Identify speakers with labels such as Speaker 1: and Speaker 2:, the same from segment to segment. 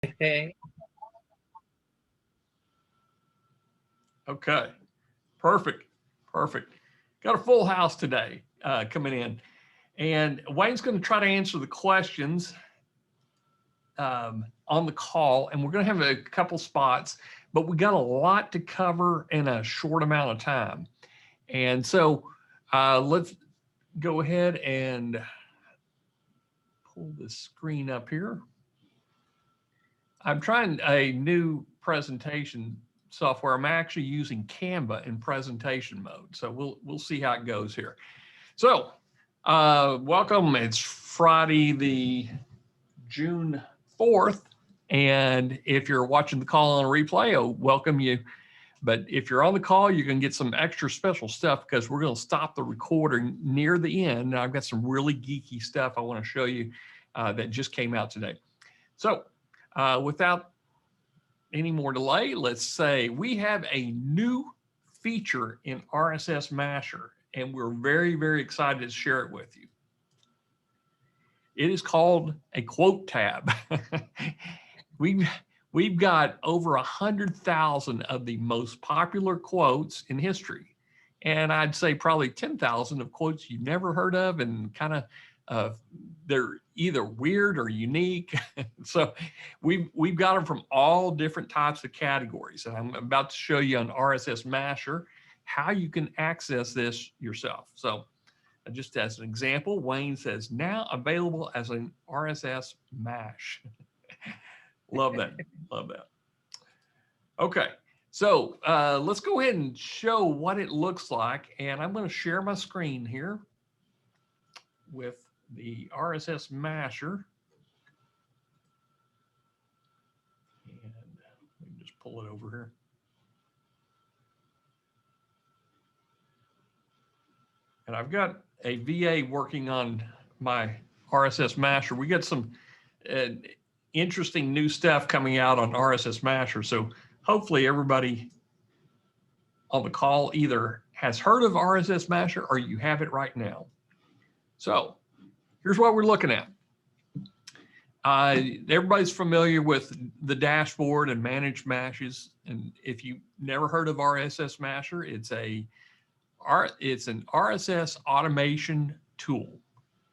Speaker 1: Hey.
Speaker 2: Okay, perfect, perfect. Got a full house today coming in, and Wayne's going to try to answer the questions on the call, and we're going to have a couple spots, but we got a lot to cover in a short amount of time. And so let's go ahead and pull this screen up here. I'm trying a new presentation software. I'm actually using Canva in presentation mode. So we'll see how it goes here. So welcome. It's Friday, the June 4th. And if you're watching the call on a replay, I'll welcome you. But if you're on the call, you're going to get some extra special stuff because we're going to stop the recording near the end. And I've got some really geeky stuff I want to show you that just came out today. So without any more delay, let's say we have a new feature in RSSMasher, and we're very, very excited to share it with you. It is called a quote tab. We've got over 100,000 of the most popular quotes in history. And I'd say probably 10,000 of quotes you've never heard of and kind of they're either weird or unique. So we've got them from all different types of categories. And I'm about to show you on RSSMasher how you can access this yourself. So just as an example, Wayne says, now available as an RSS mash. Love that. Love that. Okay. So let's go ahead and show what it looks like. And I'm going to share my screen here with the RSSMasher. And let me just pull it over here. And I've got a VA working on my RSSMasher. We got some interesting new stuff coming out on RSSMasher. So hopefully everybody on the call either has heard of RSSMasher or you have it right now. So here's what we're looking at. Everybody's familiar with the dashboard and managed mashes. And if you've never heard of RSSMasher, it's an RSS automation tool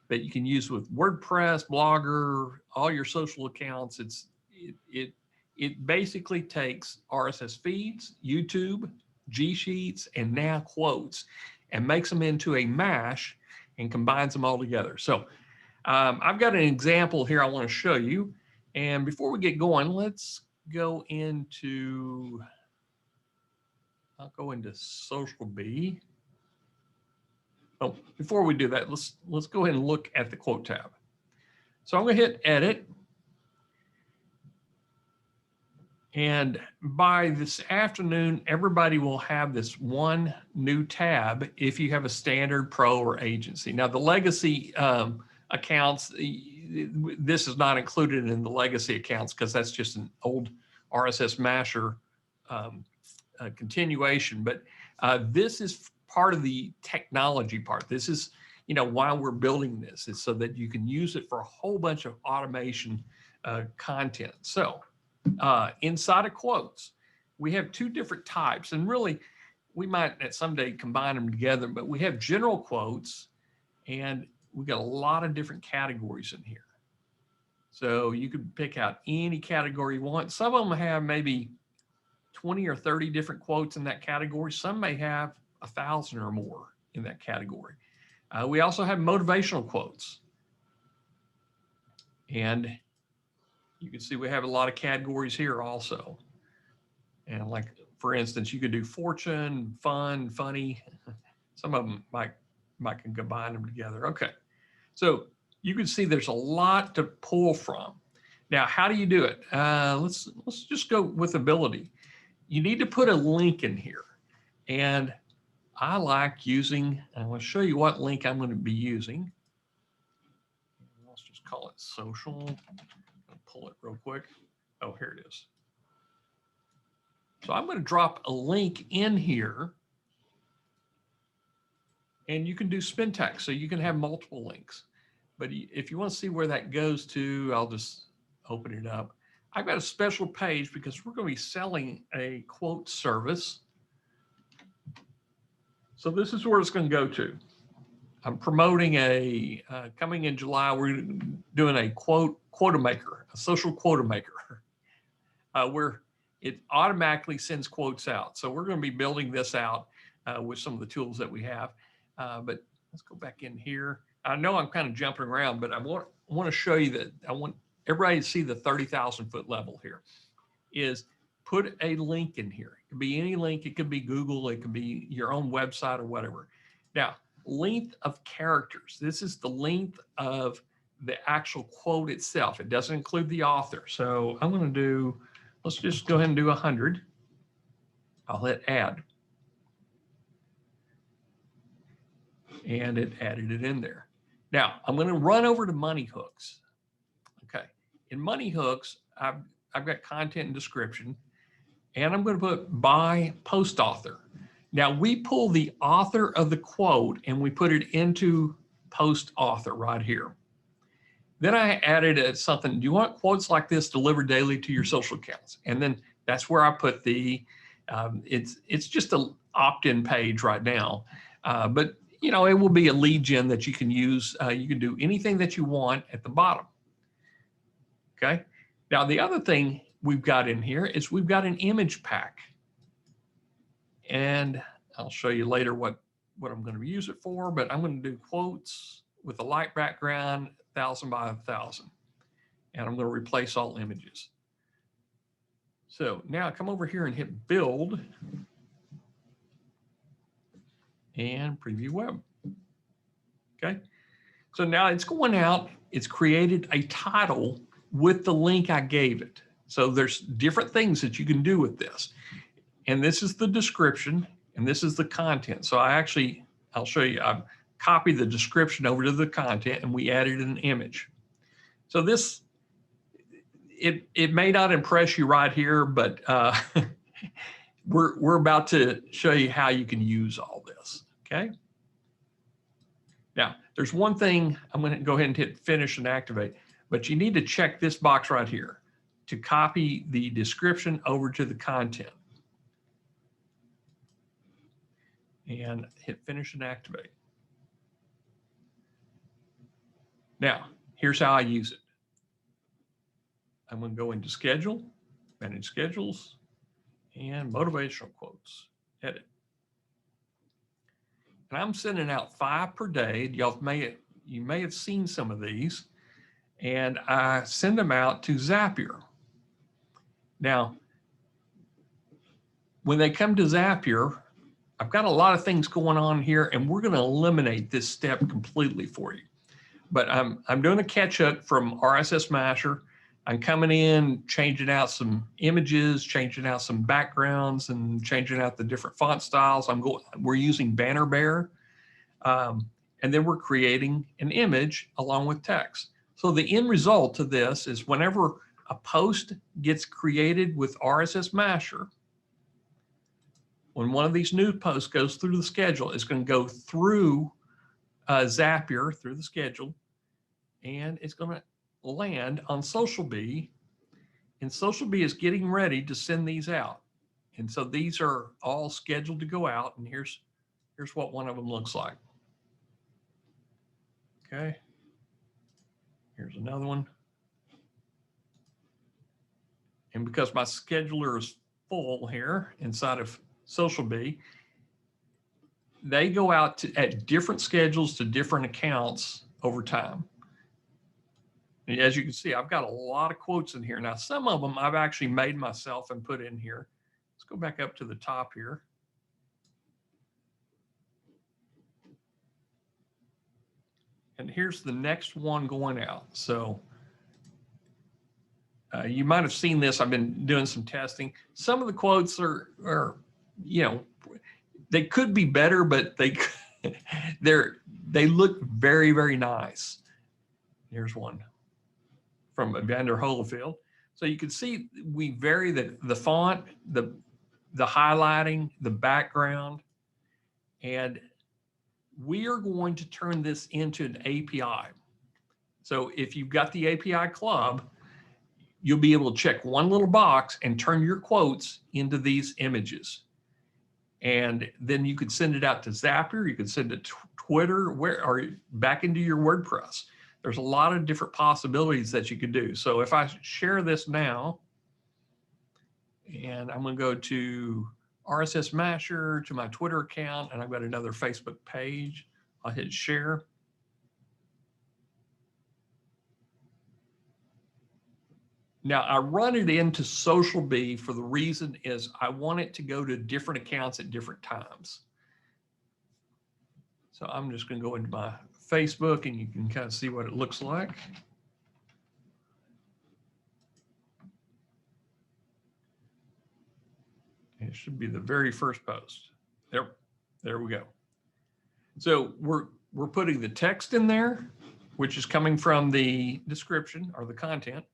Speaker 2: that you can use with WordPress, Blogger, all your social accounts. It basically takes RSS feeds, YouTube, G Sheets, and now quotes, and makes them into a mash and combines them all together. So I've got an example here I want to show you. And before we get going, let's go into, I'll go into Social Bee. Oh, before we do that, let's go ahead and look at the quote tab. So I'm going to hit edit. And by this afternoon, everybody will have this one new tab if you have a standard, pro, or agency. Now the legacy accounts, this is not included in the legacy accounts because that's just an old RSSMasher continuation. But this is part of the technology part. This is, why we're building this, is so that you can use it for a whole bunch of automation content. So inside of quotes, we have two different types, and really we might someday combine them together, but we have general quotes, and we got a lot of different categories in here. So you could pick out any category you want. Some of them have maybe 20 or 30 different quotes in that category. Some may have 1,000 or more in that category. We also have motivational quotes. And you can see we have a lot of categories here also. And like, for instance, you could do fortune, fun, funny. Some of them might can combine them together. Okay. So you can see there's a lot to pull from. Now, how do you do it? Let's just go with ability. You need to put a link in here. And I like using, I'm going to show you what link I'm going to be using. Let's just call it social. I'll pull it real quick. Oh, here it is. So I'm going to drop a link in here. And you can do spin text, so you can have multiple links. But if you want to see where that goes to, I'll just open it up. I've got a special page because we're going to be selling a quote service. So this is where it's going to go to. I'm promoting a, coming in July, we're doing a quota maker, a social quota maker, where it automatically sends quotes out. So we're going to be building this out with some of the tools that we have. But let's go back in here. I know I'm kind of jumping around, but I want to show you that I want everybody to see the 30,000 foot level here. Is put a link in here. It could be any link. It could be Google. It could be your own website or whatever. Now, length of characters. This is the length of the actual quote itself. It doesn't include the author. So I'm going to do, let's just go ahead and do 100. I'll hit add. And it added it in there. Now, I'm going to run over to Money Hooks. Okay. In Money Hooks, I've got content and description, and I'm going to put by post author. Now we pull the author of the quote and we put it into post author right here. Then I added something. Do you want quotes like this delivered daily to your social accounts? And then that's where I put the, it's just an opt-in page right now. But you know, it will be a lead gen that you can use. You can do anything that you want at the bottom. Okay. Now, the other thing we've got in here is we've got an image pack. And I'll show you later what I'm going to use it for, but I'm going to do quotes with a light background, 1,000 by 1,000. And I'm going to replace all images. So now I come over here and hit build and preview web. Okay. So now it's going out. It's created a title with the link I gave it. So there's different things that you can do with this. And this is the description and this is the content. So I'll show you, I've copied the description over to the content and we added an image. So this, it may not impress you right here, but we're about to show you how you can use all this, okay? Now, there's one thing, I'm gonna go ahead and hit finish and activate, but you need to check this box right here to copy the description over to the content. And hit finish and activate. Now, here's how I use it. I'm going to go into schedule, manage schedules, and motivational quotes, edit. And I'm sending out 5 per day. You may have seen some of these, and I send them out to Zapier. Now, when they come to Zapier, I've got a lot of things going on here, and we're going to eliminate this step completely for you. But I'm doing a catch up from RSSMasher. I'm coming in, changing out some images, changing out some backgrounds, and changing out the different font styles. We're using Banner Bear, and then we're creating an image along with text. So the end result of this is whenever a post gets created with RSSMasher, when one of these new posts goes through the schedule, it's going to go through Zapier, through the schedule, and it's going to land on SocialBee, and SocialBee is getting ready to send these out. And so these are all scheduled to go out, and here's what one of them looks like. Okay. Here's another one. And because my scheduler is full here inside of SocialBee, they go out at different schedules to different accounts over time. And as you can see, I've got a lot of quotes in here. Now, some of them I've actually made myself and put in here. Let's go back up to the top here. And here's the next one going out. So you might have seen this. I've been doing some testing. Some of the quotes are you know, they could be better, but they look very, very nice. Here's one from Evander Holyfield. So you can see we vary the font, the highlighting, the background, and we are going to turn this into an API. So if you've got the API club, you'll be able to check one little box and turn your quotes into these images. And then you could send it out to Zapier, you could send it to Twitter, or back into your WordPress. There's a lot of different possibilities that you could do. So if I share this now, and I'm going to go to RSSMasher, to my Twitter account, and I've got another Facebook page. I'll hit share. Now I run it into Social Bee for the reason is I want it to go to different accounts at different times. So I'm just going to go into my Facebook and you can kind of see what it looks like. It should be the very first post. There we go. So we're putting the text in there, which is coming from the description or the content,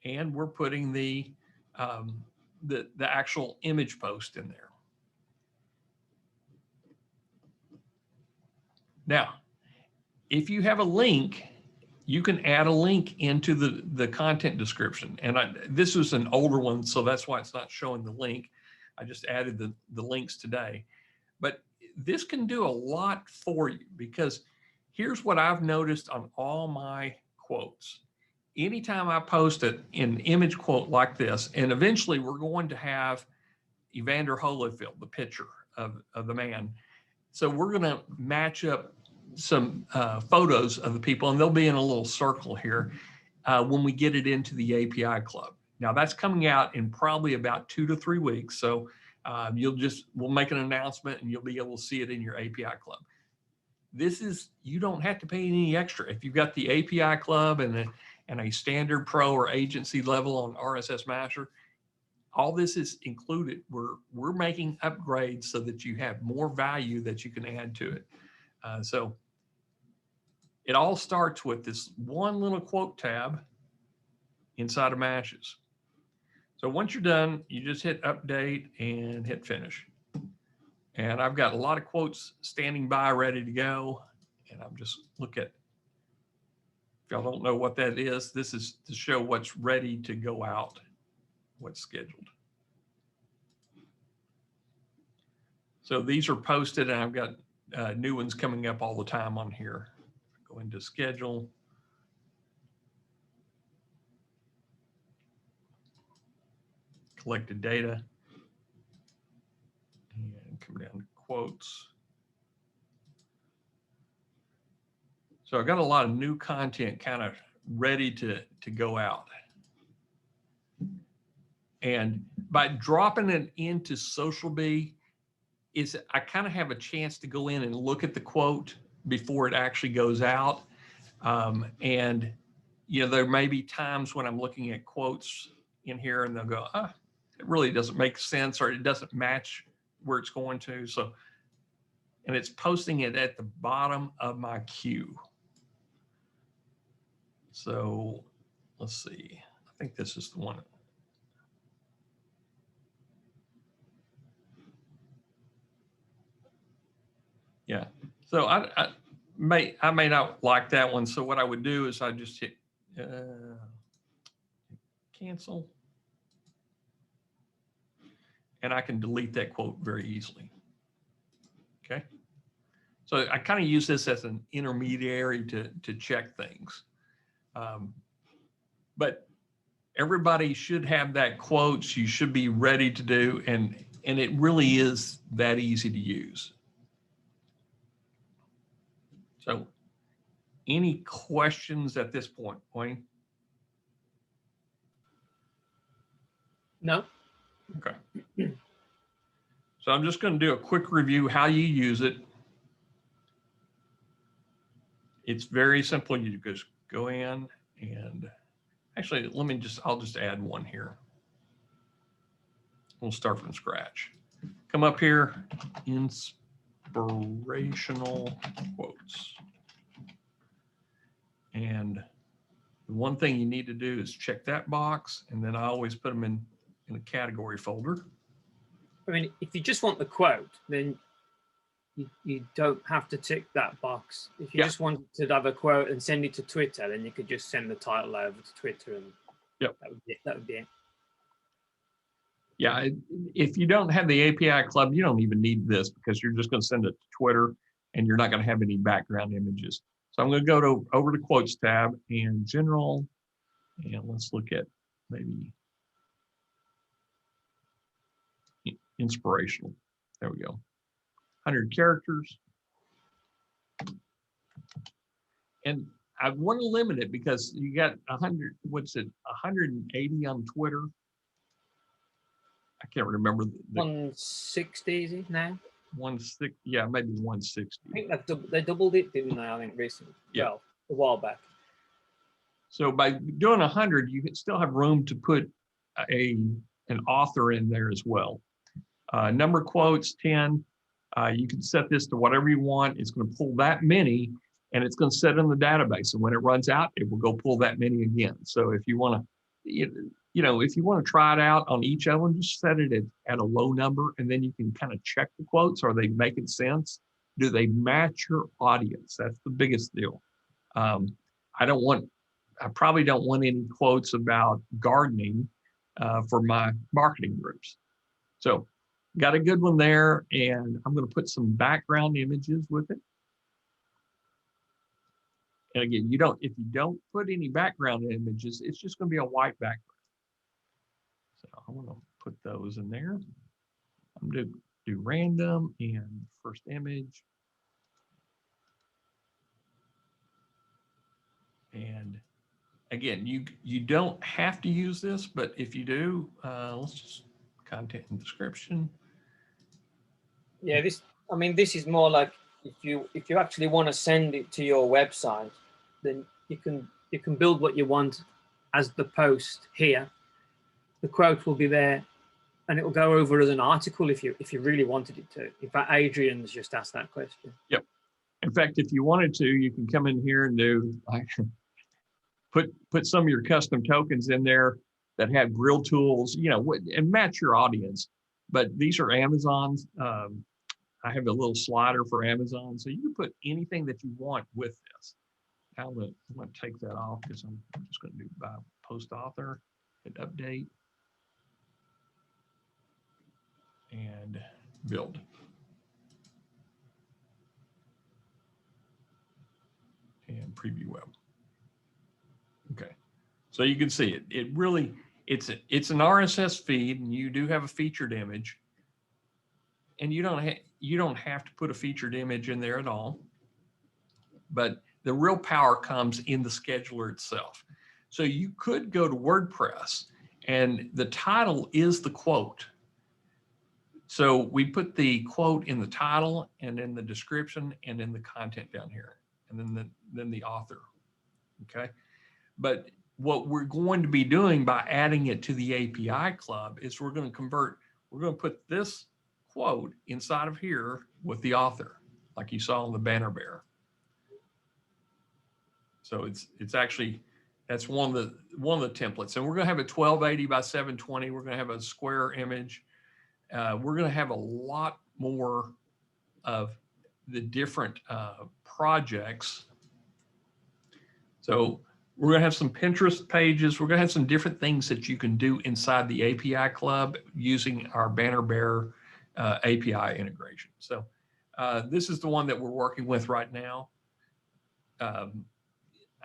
Speaker 2: and we're putting the actual image post in there. Now, if you have a link, you can add a link into the content description. And this was an older one, so that's why it's not showing the link. I just added the links today. But this can do a lot for you, because here's what I've noticed on all my quotes. Anytime I post an image quote like this, and eventually we're going to have Evander Holyfield, the picture of the man. So we're going to match up some photos of the people, and they'll be in a little circle here when we get it into the API Club. Now that's coming out in probably about 2 to 3 weeks. So we'll make an announcement and you'll be able to see it in your API Club. You don't have to pay any extra. If you've got the API Club and a standard pro or agency level on RSSMasher, all this is included. We're making upgrades so that you have more value that you can add to it. So it all starts with this one little quote tab inside of Mashes. So once you're done, you just hit update and hit finish. And I've got a lot of quotes standing by ready to go. And I'm just look at, if y'all don't know what that is, this is to show what's ready to go out, what's scheduled. So these are posted, and I've got new ones coming up all the time on here. Go into schedule. Collected data. And come down to quotes. So I've got a lot of new content kind of ready to go out. And by dropping it into Social Bee, I kind of have a chance to go in and look at the quote before it actually goes out. And, there may be times when I'm looking at quotes in here and they'll go, it really doesn't make sense, or it doesn't match where it's going to. So, and it's posting it at the bottom of my queue. So let's see, I think this is the one. Yeah, so I may not like that one. So what I would do is I just hit cancel, and I can delete that quote very easily. Okay, so I kind of use this as an intermediary to check things, but everybody should have that quotes. You should be ready to do, and it really is that easy to use. So any questions at this point, Wayne?
Speaker 1: No.
Speaker 2: Okay. So I'm just going to do a quick review how you use it. It's very simple. You just go in and actually, I'll just add one here. We'll start from scratch. Come up here, inspirational quotes. And the one thing you need to do is check that box, and then I always put them in a category folder.
Speaker 1: I mean, if you just want the quote, then you don't have to tick that box. If you just wanted to have a quote and send it to Twitter, then you could just send the title over to Twitter and
Speaker 2: Yep.
Speaker 1: That would be it. That would be it.
Speaker 2: Yeah, if you don't have the API Club, you don't even need this because you're just going to send it to Twitter and you're not going to have any background images. So I'm going to go over to Quotes tab and General, and let's look at maybe Inspirational. There we go. 100 characters. And I want to limit it because you got 100, 180 on Twitter. I can't remember.
Speaker 1: 160 is it now?
Speaker 2: 160, yeah, maybe 160.
Speaker 1: I think they doubled it, didn't they? I think recently.
Speaker 2: Yeah.
Speaker 1: Well, a while back.
Speaker 2: So by doing 100, you can still have room to put an author in there as well. Number quotes, 10. You can set this to whatever you want. It's going to pull that many, and it's going to set in the database. And when it runs out, it will go pull that many again. So if you want to, if you want to try it out on each of them, just set it at a low number, and then you can kind of check the quotes. Are they making sense? Do they match your audience? That's the biggest deal. I probably don't want any quotes about gardening for my marketing groups. So got a good one there, and I'm going to put some background images with it. And again, if you don't put any background images, it's just going to be a white background. So I'm going to put those in there. I'm going to do random and first image. And again, you don't have to use this, but if you do, let's just content and description.
Speaker 1: Yeah, this is more like if you actually want to send it to your website, then you can build what you want as the post here. The quote will be there, and it will go over as an article if you really wanted it to. In fact, Adrian's just asked that question.
Speaker 2: Yep. In fact, if you wanted to, you can come in here and do put some of your custom tokens in there that have grill tools, and match your audience. But these are Amazon's. I have a little slider for Amazon, so you can put anything that you want with this. I'm going to take that off because I'm just going to do by post author, hit update, and build. And preview web. Okay, so you can see it. It really, it's an RSS feed, and you do have a featured image. And you don't have to put a featured image in there at all. But the real power comes in the scheduler itself. So you could go to WordPress, and the title is the quote. So we put the quote in the title and in the description and in the content down here, and then the author. Okay, but what we're going to be doing by adding it to the API Club is we're going to put this quote inside of here with the author, like you saw on the banner bear. So it's actually, that's one of the templates, and we're going to have a 1280 by 720. We're going to have a square image. We're going to have a lot more of the different projects. So we're going to have some Pinterest pages. We're going to have some different things that you can do inside the API Club using our banner bear API integration. So this is the one that we're working with right now.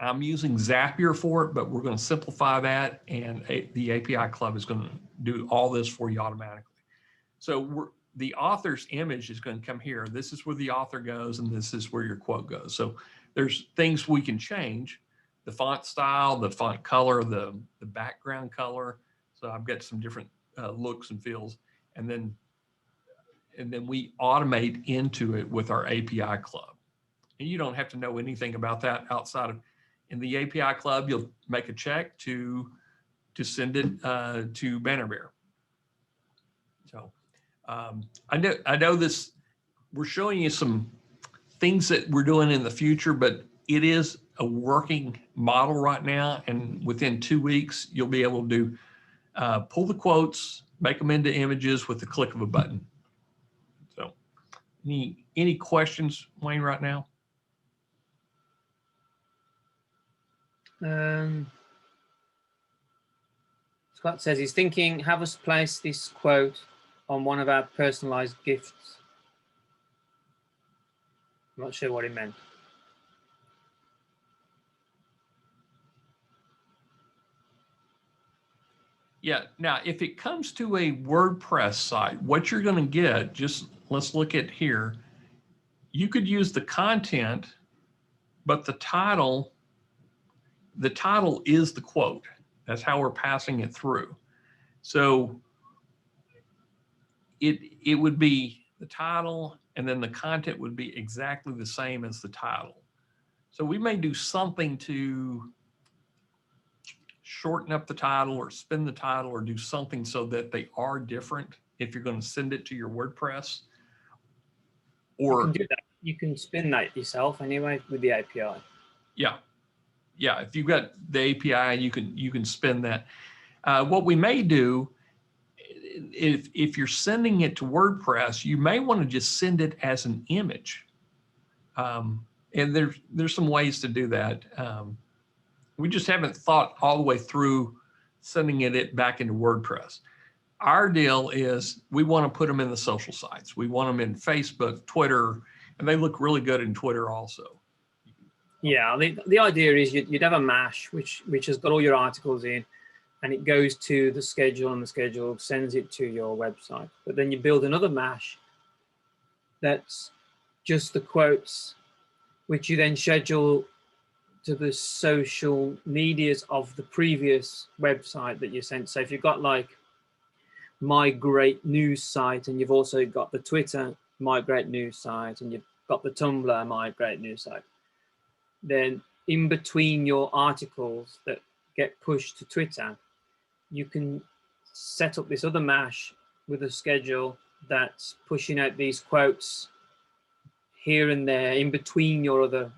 Speaker 2: I'm using Zapier for it, but we're going to simplify that, and the API Club is going to do all this for you automatically. So the author's image is going to come here. This is where the author goes, and this is where your quote goes. So there's things we can change: the font style, the font color, the background color. So I've got some different looks and feels, and then we automate into it with our API Club. And you don't have to know anything about that outside of, in the API Club, you'll make a check to send it to Banner Bear. So I know this, we're showing you some things that we're doing in the future, but it is a working model right now. And within 2 weeks, you'll be able to pull the quotes, make them into images with the click of a button. So any questions, Wayne, right now?
Speaker 1: Scott says he's thinking, have us place this quote on one of our personalized gifts. I'm not sure what he meant.
Speaker 2: Yeah. Now, if it comes to a WordPress site, what you're going to get, just let's look at here. You could use the content, but the title is the quote. That's how we're passing it through. So it would be the title, and then the content would be exactly the same as the title. So we may do something to shorten up the title or spin the title or do something so that they are different if you're going to send it to your WordPress. Or
Speaker 1: you can do that. You can spin that yourself anyway with the API.
Speaker 2: Yeah. If you've got the API, you can spin that. What we may do, if you're sending it to WordPress, you may want to just send it as an image. And there's some ways to do that. We just haven't thought all the way through sending it back into WordPress. Our deal is we want to put them in the social sites. We want them in Facebook, Twitter, and they look really good in Twitter also.
Speaker 1: Yeah, the idea is you'd have a mash which has got all your articles in, and it goes to the schedule, and the schedule sends it to your website. But then you build another mash that's just the quotes, which you then schedule to the social medias of the previous website that you sent. So if you've got like My Great News site, and you've also got the Twitter My Great News site, and you've got the Tumblr My Great News site, then in between your articles that get pushed to Twitter, you can set up this other mash with a schedule that's pushing out these quotes here and there in between your other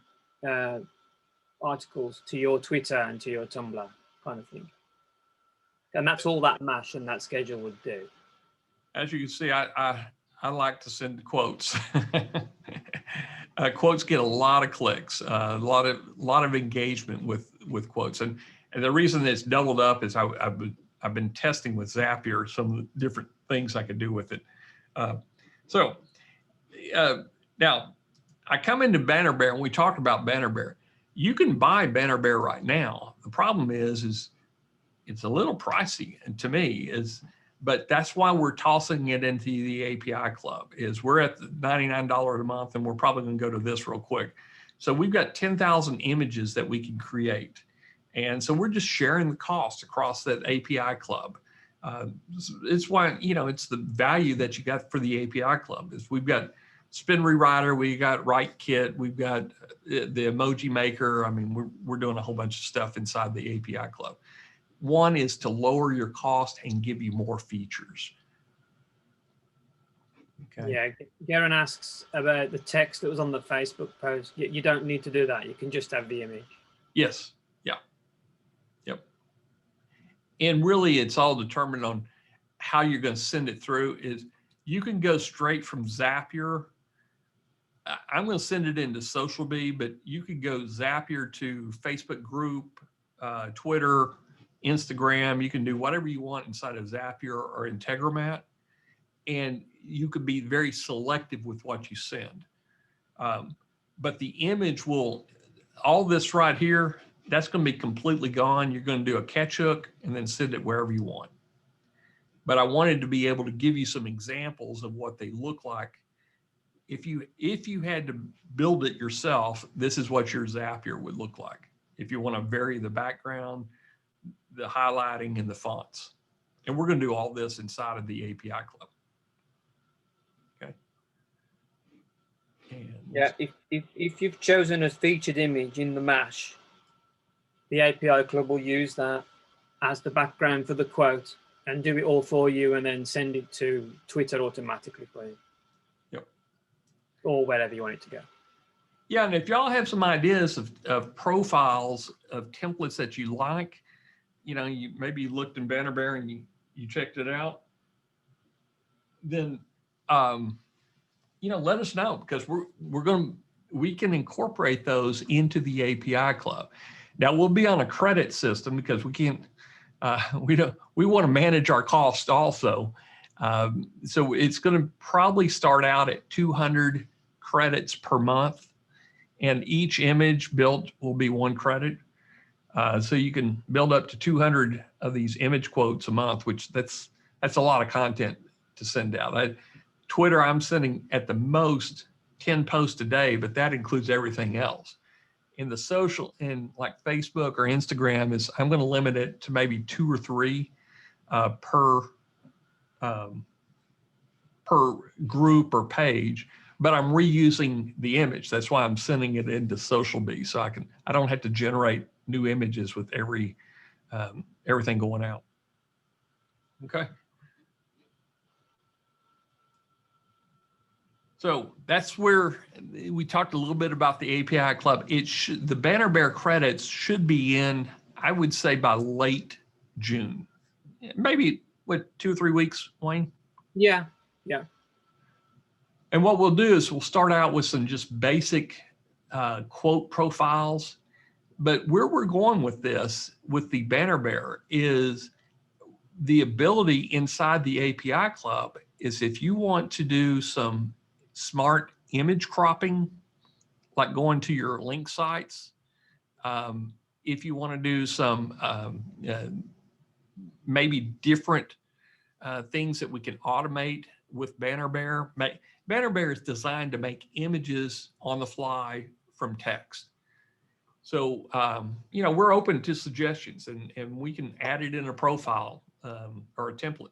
Speaker 1: articles to your Twitter and to your Tumblr kind of thing. And that's all that mash and that schedule would do.
Speaker 2: As you can see, I like to send quotes. Quotes get a lot of clicks, a lot of engagement with quotes, and the reason it's doubled up is I've been testing with Zapier some different things I could do with it. Now I come into Banner Bear, and we talked about Banner Bear. You can buy Banner Bear right now. The problem is it's a little pricey, and to me but that's why we're tossing it into the API club. Is we're at the $99 a month, and we're probably going to go to this real quick. So we've got 10,000 images that we can create, and so we're just sharing the cost across that API club. It's why it's the value that you got for the API club. Is we've got Spin Rewriter, we got Write Kit, we've got the Emoji Maker. I mean, we're doing a whole bunch of stuff inside the API club. One is to lower your cost and give you more features. Okay.
Speaker 1: Yeah, Garen asks about the text that was on the Facebook post. You don't need to do that. You can just have the image.
Speaker 2: Yes. Yeah. Yep. And really, it's all determined on how you're going to send it through. Is you can go straight from Zapier. I'm going to send it into Social Bee, but you could go Zapier to Facebook group, Twitter, Instagram. You can do whatever you want inside of Zapier or Integromat, and you could be very selective with what you send. But the image all this right here, that's going to be completely gone. You're going to do a catch hook and then send it wherever you want. But I wanted to be able to give you some examples of what they look like. If you had to build it yourself, this is what your Zapier would look like. If you want to vary the background, the highlighting, and the fonts. And we're going to do all this inside of the API club. Okay. And
Speaker 1: yeah, if you've chosen a featured image in the mash, the API club will use that as the background for the quote and do it all for you, and then send it to Twitter automatically for you.
Speaker 2: Yep.
Speaker 1: Or wherever you want it to go.
Speaker 2: Yeah, and if y'all have some ideas of profiles of templates that you like, you maybe looked in Banner Bear and you checked it out, then let us know, because we can incorporate those into the API club. Now we'll be on a credit system because we can't we want to manage our costs also. So it's going to probably start out at 200 credits per month, and each image built will be 1 credit. So you can build up to 200 of these image quotes a month, which that's a lot of content to send out. Twitter, I'm sending at the most 10 posts a day, but that includes everything else. In the social, in like Facebook or Instagram, I'm going to limit it to maybe 2 or 3 per group or page, but I'm reusing the image. That's why I'm sending it into Social Bee, so I don't have to generate new images with everything going out. Okay. So that's where we talked a little bit about the API Club. The Banner Bear credits should be in, I would say, by late June. Maybe, 2 or 3 weeks, Wayne?
Speaker 1: Yeah.
Speaker 2: And what we'll do is we'll start out with some just basic quote profiles. But where we're going with this, with the Banner Bear, is the ability inside the API Club is if you want to do some smart image cropping, like going to your link sites, if you want to do some maybe different things that we can automate with Banner Bear. Banner Bear is designed to make images on the fly from text. So, we're open to suggestions, and we can add it in a profile or a template.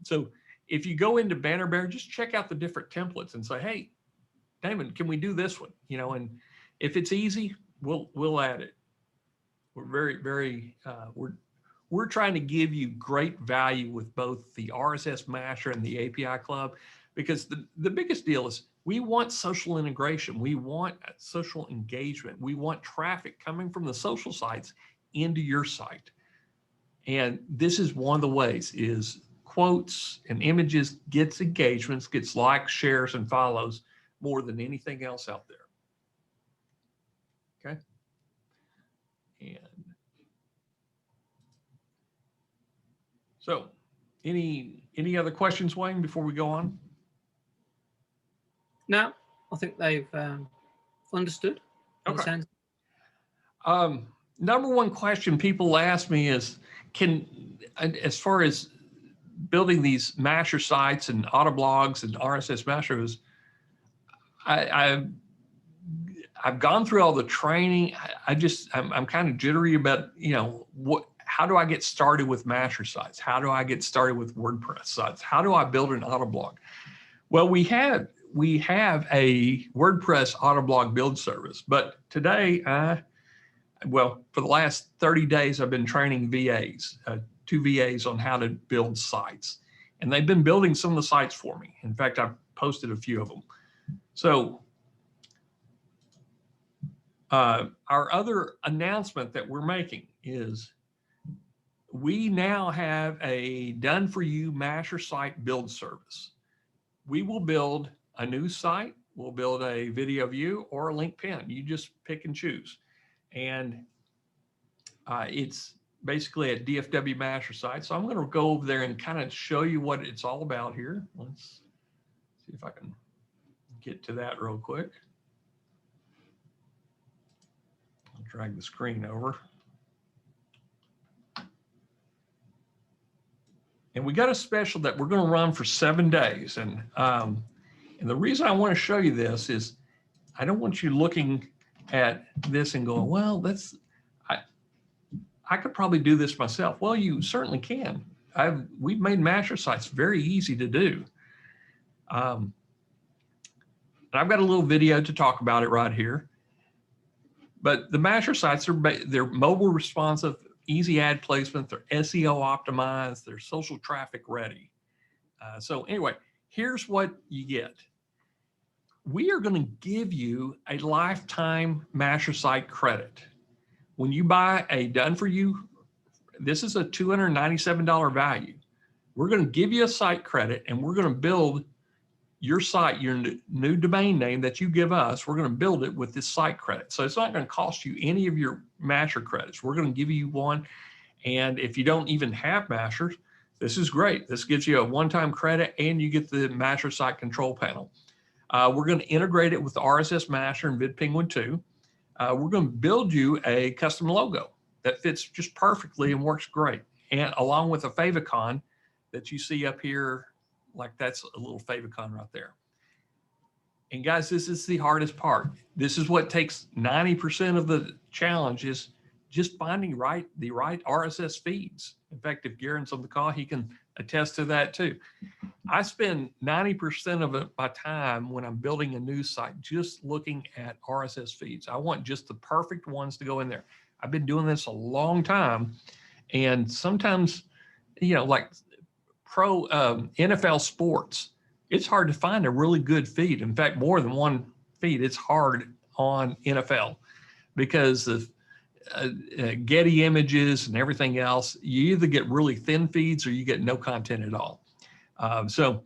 Speaker 2: So if you go into Banner Bear, just check out the different templates and say, hey, Damon, can we do this one? And if it's easy, we'll add it. We're very, we're trying to give you great value with both the RSSMasher and the API Club, because the biggest deal is we want social integration. We want social engagement. We want traffic coming from the social sites into your site. And this is one of the ways is quotes and images gets engagements, gets likes, shares, and follows more than anything else out there. Okay. And so any other questions, Wayne, before we go on?
Speaker 1: No, I think they've understood.
Speaker 2: Okay. Number one question people ask me is, as far as building these Masher sites and Autoblogs and RSSMasher is, I've gone through all the training. I'm kind of jittery about, how do I get started with Masher sites? How do I get started with WordPress sites? How do I build an Autoblog? Well, we have a WordPress Autoblog build service, but today, for the last 30 days, I've been training VAs, 2 VAs on how to build sites. And they've been building some of the sites for me. In fact, I've posted a few of them. So our other announcement that we're making is we now have a done-for-you Masher site build service. We will build a new site, we'll build a video view or a link pin. You just pick and choose. And it's basically a DFW Masher site. So I'm going to go over there and kind of show you what it's all about here. Let's see if I can get to that real quick. I'll drag the screen over. And we got a special that we're going to run for 7 days. And the reason I want to show you this is I don't want you looking at this and going, well, I could probably do this myself. Well, you certainly can. We've made Masher sites very easy to do. And I've got a little video to talk about it right here. But the Masher sites, they're mobile responsive, easy ad placement, they're SEO optimized, they're social traffic ready. So anyway, here's what you get. We are going to give you a lifetime Masher site credit. When you buy a done for you, this is a $297 value. We're going to give you a site credit and we're going to build your site, your new domain name that you give us. We're going to build it with this site credit. So it's not going to cost you any of your Masher credits. We're going to give you one. And if you don't even have Mashers, this is great. This gives you a one-time credit and you get the Masher site control panel. We're going to integrate it with the RSSMasher and VidPenguin 2. We're going to build you a custom logo that fits just perfectly and works great. And along with a favicon that you see up here, like that's a little favicon right there. And guys, this is the hardest part. This is what takes 90% of the challenge, is just finding the right RSS feeds. In fact, if Garen's on the call, he can attest to that too. I spend 90% of my time when I'm building a news site just looking at RSS feeds. I want just the perfect ones to go in there. I've been doing this a long time, and sometimes, you know, like pro NFL sports, it's hard to find a really good feed. In fact, more than one feed. It's hard on NFL because of Getty images and everything else. You either get really thin feeds or you get no content at all. So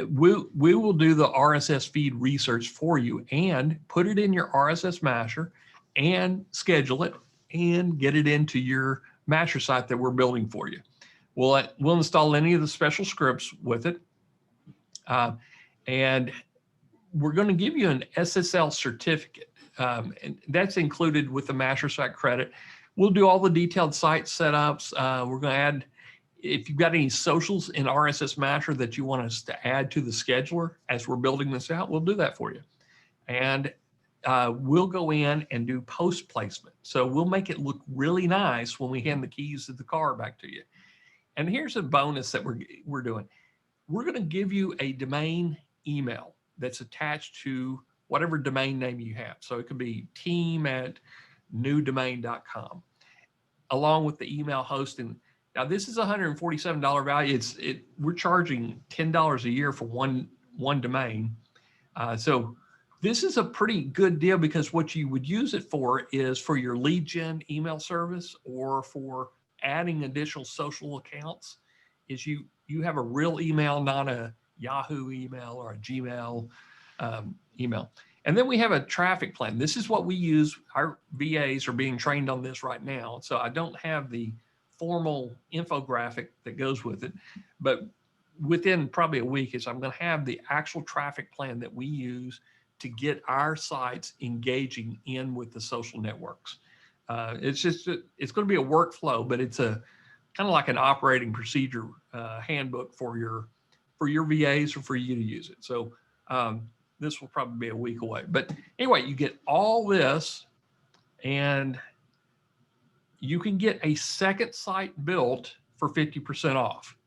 Speaker 2: we will do the RSS feed research for you and put it in your RSSMasher and schedule it and get it into your Masher site that we're building for you. We'll install any of the special scripts with it. And we're going to give you an SSL certificate. And that's included with the Masher site credit. We'll do all the detailed site setups. We're going to add, if you've got any socials in RSSMasher that you want us to add to the scheduler as we're building this out, we'll do that for you. And we'll go in and do post placement. So we'll make it look really nice when we hand the keys of the car back to you. And here's a bonus that we're doing. We're going to give you a domain email that's attached to whatever domain name you have. So it could be team@newdomain.com, along with the email hosting. Now this is a $147 value. We're charging $10 a year for one domain. So this is a pretty good deal, because what you would use it for is for your lead gen email service, or for adding additional social accounts. Is you have a real email, not a Yahoo email or a Gmail email. And then we have a traffic plan. This is what we use. Our VAs are being trained on this right now. So I don't have the formal infographic that goes with it, but within probably a week I'm going to have the actual traffic plan that we use to get our sites engaging in with the social networks. It's going to be a workflow, but it's a kind of like an operating procedure handbook for your VAs or for you to use it. So this will probably be a week away. But anyway, you get all this, and you can get a second site built for 50% off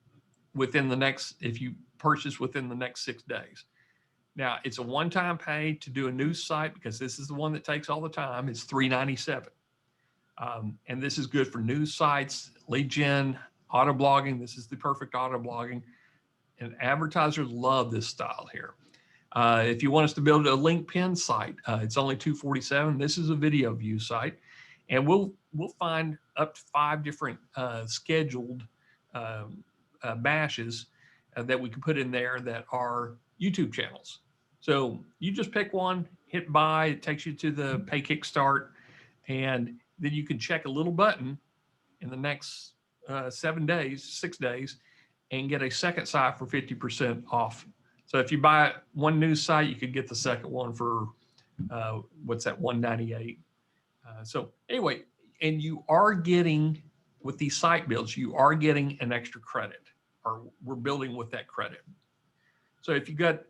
Speaker 2: within the next, if you purchase within the next 6 days. Now, it's a one-time pay to do a news site, because this is the one that takes all the time. It's $397. And this is good for news sites, lead gen, auto blogging. This is the perfect auto blogging. And advertisers love this style here. If you want us to build a link pin site, it's only $247. This is a video view site. And we'll find up to 5 different scheduled bashes that we can put in there that are YouTube channels. So you just pick one, hit buy, it takes you to the pay kickstart, and then you can check a little button in the next 6 days, and get a second site for 50% off. So if you buy one news site, you could get the second one for $198. So anyway, and you are getting, with these site builds, you are getting an extra credit, or we're building with that credit. So if you got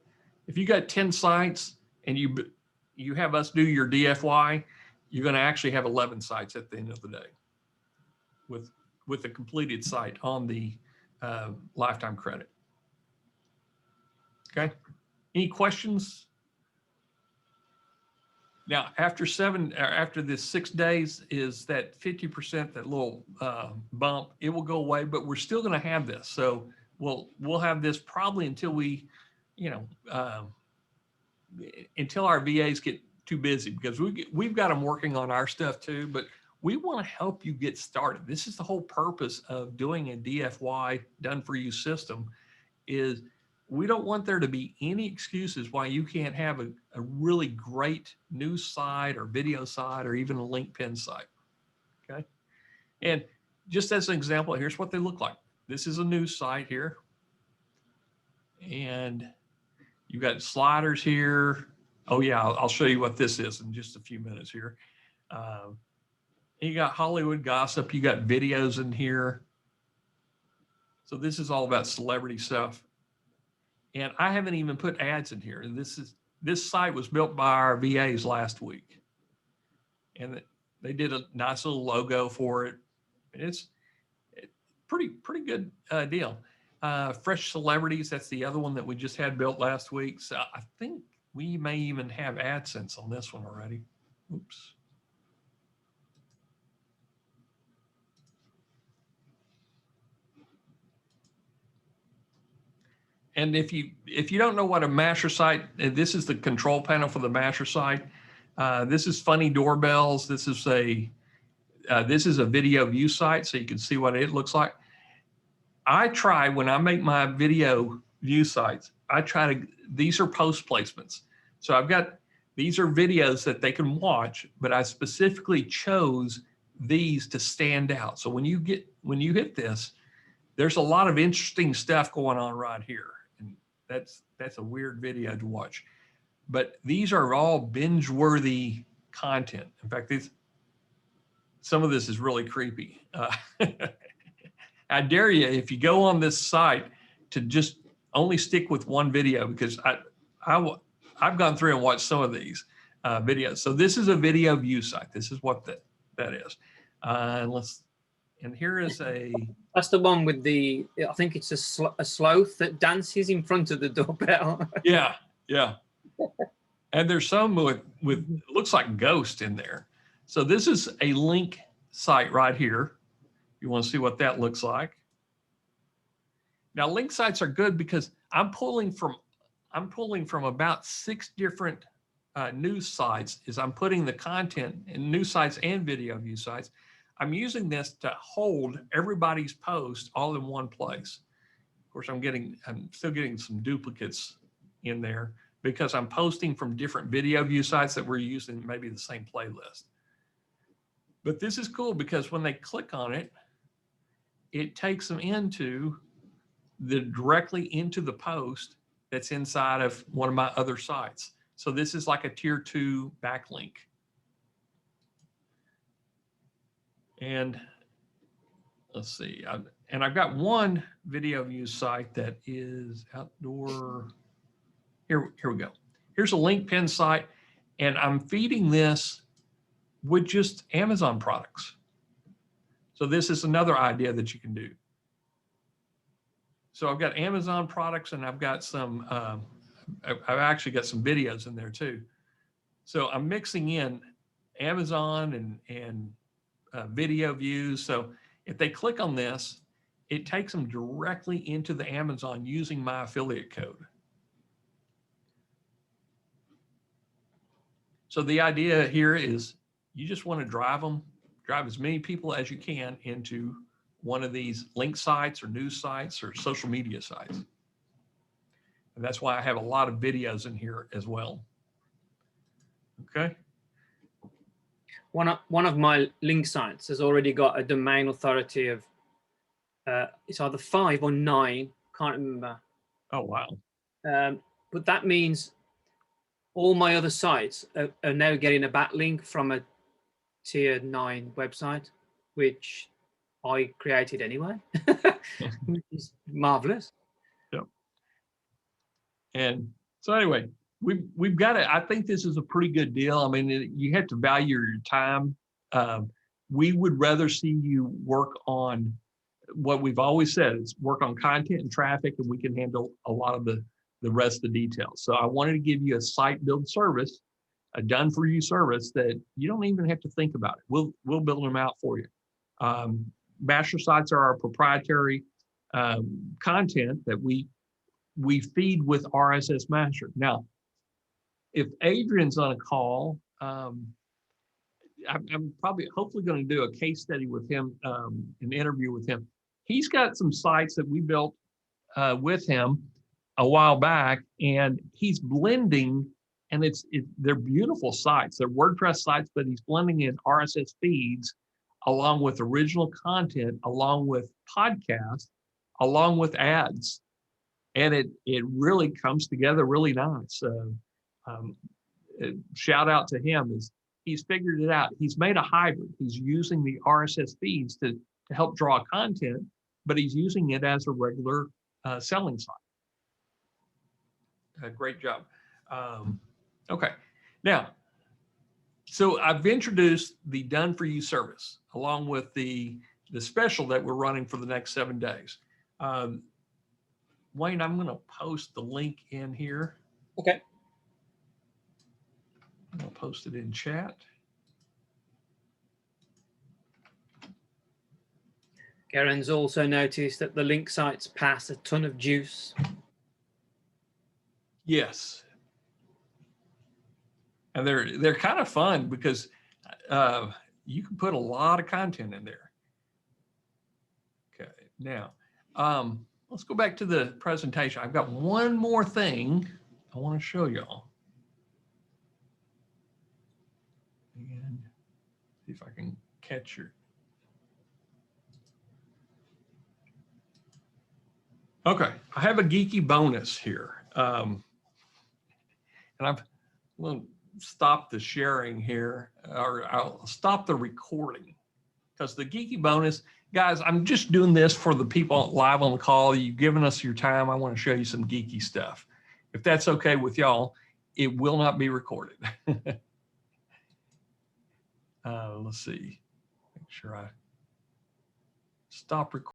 Speaker 2: 10 sites and you have us do your DFY, you're going to actually have 11 sites at the end of the day with a completed site on the lifetime credit. Okay. Any questions? Now, after this 6 days is that 50%, that little bump, it will go away, but we're still going to have this. So we'll have this probably until we, until our VAs get too busy, because we've got them working on our stuff too, but we want to help you get started. This is the whole purpose of doing a DFY done for you system, is we don't want there to be any excuses why you can't have a really great news site or video site or even a link pin site. Okay. And just as an example, here's what they look like. This is a news site here. And you've got sliders here. Oh yeah, I'll show you what this is in just a few minutes here. You got Hollywood gossip. You got videos in here. So this is all about celebrity stuff. And I haven't even put ads in here. This site was built by our VAs last week. And they did a nice little logo for it. It's pretty good deal. Fresh Celebrities, that's the other one that we just had built last week. So I think we may even have AdSense on this one already. Oops. And if you don't know what a Masher site, this is the control panel for the Masher site. This is funny doorbells. This is a video view site, so you can see what it looks like. I try, when I make my video view sites, these are post placements. So these are videos that they can watch, but I specifically chose these to stand out. So when you hit this, there's a lot of interesting stuff going on right here. And that's a weird video to watch. But these are all binge-worthy content. In fact, some of this is really creepy. I dare you, if you go on this site, to just only stick with one video, because I've gone through and watched some of these videos. So this is a video view site. This is what that is. And here is
Speaker 1: That's the one with I think it's a sloth that dances in front of the doorbell.
Speaker 2: Yeah. And there's some with looks like ghost in there. So this is a link site right here. You want to see what that looks like. Now, link sites are good because I'm pulling from about 6 different news sites. As I'm putting the content in news sites and video view sites, I'm using this to hold everybody's post all in one place. Of course, I'm still getting some duplicates in there because I'm posting from different video view sites that we're using maybe the same playlist. But this is cool because when they click on it, it takes them directly into the post that's inside of one of my other sites. So this is like a tier 2 backlink. And let's see, I've got one video view site that is outdoor. Here we go. Here's a link pin site, and I'm feeding this with just Amazon products. So this is another idea that you can do. So I've got Amazon products, and I've got some, I've actually got some videos in there too. So I'm mixing in Amazon and video views. So if they click on this, it takes them directly into the Amazon using my affiliate code. So the idea here is you just want to drive as many people as you can into one of these link sites or news sites or social media sites. And that's why I have a lot of videos in here as well. Okay.
Speaker 1: One of my link sites has already got a domain authority of it's either 5 or 9, can't remember.
Speaker 2: Oh wow.
Speaker 1: But that means all my other sites are now getting a backlink from a tier 9 website, which I created anyway, which is marvelous.
Speaker 2: Yep. And so anyway, we've got it. I think this is a pretty good deal. I mean, you have to value your time. We would rather see you work on what we've always said is work on content and traffic, and we can handle a lot of the rest of the details. So I wanted to give you a site build service, a done for you service that you don't even have to think about it. We'll build them out for you. Masher sites are our proprietary content that we feed with RSSMasher. Now, if Adrian's on a call, I'm hopefully going to do a case study with him, an interview with him. He's got some sites that we built with him a while back, and he's blending, and they're beautiful sites. They're WordPress sites, but he's blending in RSS feeds along with original content, along with podcasts, along with ads. And it really comes together really nice. Shout out to him, is he's figured it out. He's made a hybrid. He's using the RSS feeds to help draw content, but he's using it as a regular selling site. Great job. Okay, now, so I've introduced the Done For You service along with the special that we're running for the next 7 days. Wayne, I'm going to post the link in here.
Speaker 1: Okay.
Speaker 2: I'll post it in chat.
Speaker 1: Karen's also noticed that the link sites pass a ton of juice.
Speaker 2: Yes. And they're kind of fun because you can put a lot of content in there. Okay, now let's go back to the presentation. I've got one more thing I want to show y'all. And see if I can catch your. Okay, I have a geeky bonus here. And I'm going to stop the sharing here, or I'll stop the recording, because the geeky bonus, guys, I'm just doing this for the people live on the call. You've given us your time. I want to show you some geeky stuff. If that's okay with y'all, it will not be recorded. Let's see, make sure I stop recording.